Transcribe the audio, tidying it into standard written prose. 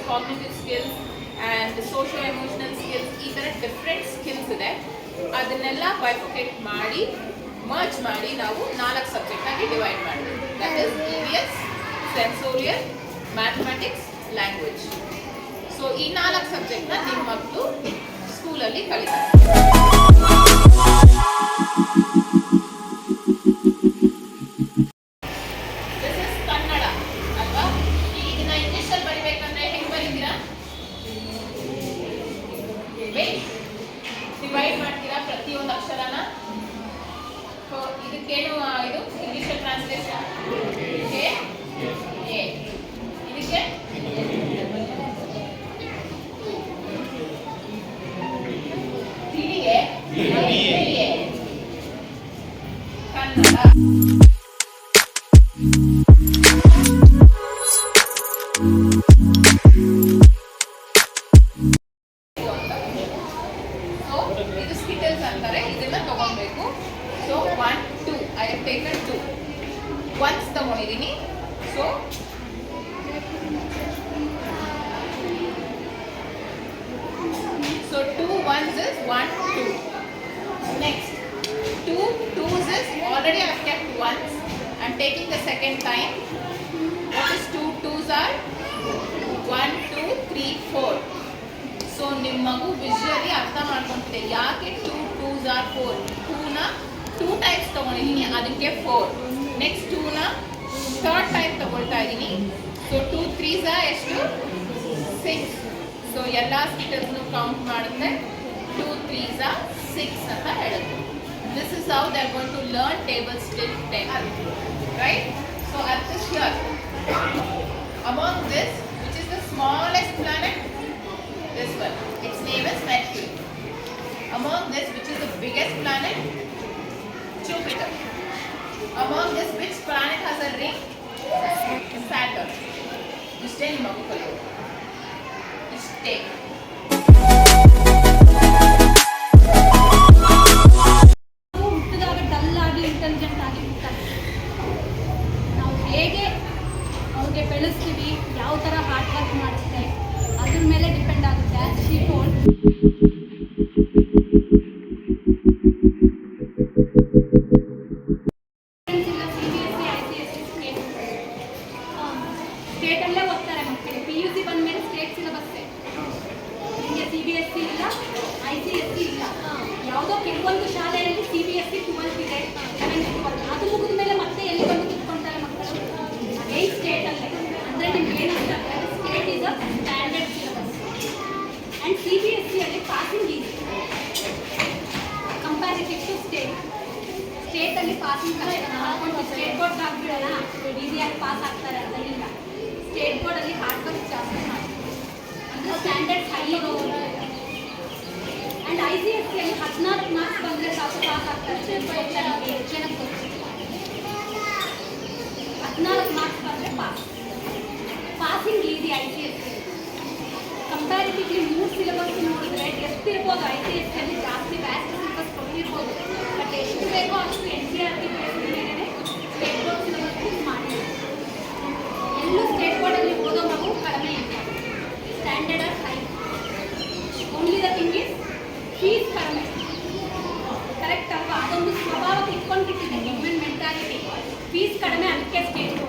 Cognitive skills and socio emotional skills, ಈ ಥರ different skills ಇದೆ. ಅದನ್ನೆಲ್ಲ ಬೈಫೋಕೇಟ್ ಮಾಡಿ ಮರ್ಜ್ ಮಾಡಿ ನಾವು 4 ಸಬ್ಜೆಕ್ಟಾಗಿ ಡಿವೈಡ್ ಮಾಡ್ತೀವಿ. That is EVS, sensorial, mathematics, language. So ಈ 4 ಸಬ್ಜೆಕ್ಟ್ನ ನಿಮ್ಮ ಮಕ್ಕಳು ಸ್ಕೂಲಲ್ಲಿ ಕಲಿತಾರೆ. ಡಿವೈಡ್ ಮಾಡ್ತೀರಾ ಪ್ರತಿಯೊಂದು ಅಕ್ಷರನ. ಇದಕ್ಕೇನು ಇದು ಇಂಗ್ಲಿಷ್ ಟ್ರಾನ್ಸ್ಲೇಷನ್ ಎ, ಇದಕ್ಕೆ ತಿಳಿಗೆ ಕನ್ನಡ. ಇದು ಸ್ಕಿಟಲ್ಸ್ ಅಂತಾರೆ, ಇದನ್ನ ತಗೊಳ್ಬೇಕು. So 1, 2 I have taken 2 ones ತಗೊಂಡಿದ್ದೀನಿ. So so 2 ones is 1, 2. Next 2 twos is already I have kept once. I am taking the second time. What is 2 twos are 1, 2, 3, 4. So ನಿಮ್ಮ ಮಗು visually ಅರ್ಥ ಮಾಡ್ಕೊಂತಿದೆ ಯಾಕೆ 2 twos are 4. 2ನ 2 ಟೈಮ್ಸ್ ತಗೊಂಡಿದ್ದೀನಿ, ಅದಕ್ಕೆ 4. Next 2ನ third time ತಗೊಳ್ತಾ ಇದ್ದೀನಿ. So 2 3s ಎಷ್ಟು 6. So ಎಲ್ಲ ಸ್ಕಿಟಲ್ಸ್ನು ಕೌಂಟ್ ಮಾಡುತ್ತೆ. 2 3s 6 ಅಂತ ಹೇಳುತ್ತೆ. This is how they are going to learn tables till 10, right? So at this here among this which is the smallest planet, this one, its name is Mercury. Among this, which is the biggest planet? Jupiter. Among this, which planet has a ring? Saturn. You stay in Magukalu. You stay. Intelligent ಆಗಿರ್ತಾರೆ. ನಾವು ಹೇಗೆ ಅವ್ರಿಗೆ ಬೆಳೆಸ್ತೀವಿ, ಯಾವ ಥರ hard work ಮಾಡುತ್ತೆ ಅದ್ರ ಮೇಲೆ ಡಿಪೆಂಡ್ ಆಗುತ್ತೆ. ಶಿ ಟೋಲ್ಡ್ ಸ್ಟೇಟಲ್ಲೇ ಓದ್ತಾರೆ ಮಕ್ಕಳಿಗೆ. PUC ಬಂದಮೇಲೆ ಸ್ಟೇಟ್ ಸಿಲೆಬಸ್ಸೇ. ನಿಮಗೆ CBSE ಇಲ್ಲ, ICSE ಇಲ್ಲ. ಯಾವುದೋ ಕೆಲವೊಂದು ಶಾಲೆಯಲ್ಲಿ CBSE 12 ಇದೆ, 11, 12. ಅದು ಮುಗಿದ ಮೇಲೆ ಮತ್ತೆ ಎಲ್ಲಿ ಬಂದು ಕುತ್ಕೊಳ್ತಾರೆ ಮಕ್ಕಳು? ಅದೇ ಸ್ಟೇಟಲ್ಲೇ. ಅಂದರೆ ನಿಮ್ಗೆ ಏನಂತ state is a standard syllabus and CBSE ಅಲ್ಲಿ ಪಾಸಿಂಗ್ ಇದೆ ಕಂಪ್ಯಾರಿಟಿವ್ ಟು ಸ್ಟೇಟ್. ಸ್ಟೇಟಲ್ಲಿ ಪಾಸಿಂಗ್ ಮಾಡ್ಕೊಂಡು ಸ್ಟೇಟ್ ಬೋರ್ಡ್ ಆಗ್ಬಿಡೋಣ, ಈಸಿಯಾಗಿ ಪಾಸ್ ಆಗ್ತಾರೆ ಅಂತ ಇಲ್ಲ. ಸ್ಟೇಟ್ ಬೋರ್ಡಲ್ಲಿ ಹಾರ್ಡ್ ವರ್ಕ್ ಜಾಸ್ತಿ ಮಾಡ್ತಾರೆ, ಅಂದರೆ ಸ್ಟ್ಯಾಂಡರ್ಡ್ ಹೈ ಹೋಗೋದು. ಆ್ಯಂಡ್ ICSE ಅಲ್ಲಿ 14 ಮಾರ್ಕ್ಸ್ ಬಂದರೆ ಸಾಕು ಪಾಸ್ ಆಗ್ತಾರೆ. ಜನಕ್ಕೆ 14 ಮಾರ್ಕ್ಸ್ ಬಂದರೆ passing easy ICSE. Comparatively 3 syllabus ನೋಡಿದ್ರೆ ಎಷ್ಟಿರ್ಬೋದು ICSE ಅಲ್ಲಿ ಜಾಸ್ತಿ ವ್ಯಾಸ್ಟ್ ಸಿಲೆಬಸ್ ಕೊಟ್ಟಿರ್ಬೋದು. ಬಟ್ ಎಷ್ಟು ಬೇಕೋ ಅಷ್ಟು NCERT ಬೇಸ್ ಮೇಲೆ ಸ್ಟೇಟ್ ಬೋರ್ಡ್ ಸಿಲೆಬಸ್ ಮಾಡಿದೆ. ಎಲ್ಲೂ ಸ್ಟೇಟ್ ಬೋರ್ಡಲ್ಲಿ ಓದೋ ಮಗು ಕಡಿಮೆ ಇಲ್ಲ, standard are high. Only the thing is fees ಕಡಿಮೆ. ಕರೆಕ್ಟ್ ಅಲ್ವಾ? ಅದೊಂದು ಸ್ವಭಾವಕ್ಕೆ ಇಟ್ಕೊಂಡ್ಬಿಟ್ಟಿದೆ ಗೌರ್ಮೆಂಟ್ ಮೆಂಟಾಲಿಟಿ. ಫೀಸ್ ಕಡಿಮೆ, ಅದಕ್ಕೆ ಸ್ಟೇಟ್ ಬೋರ್ಡ್.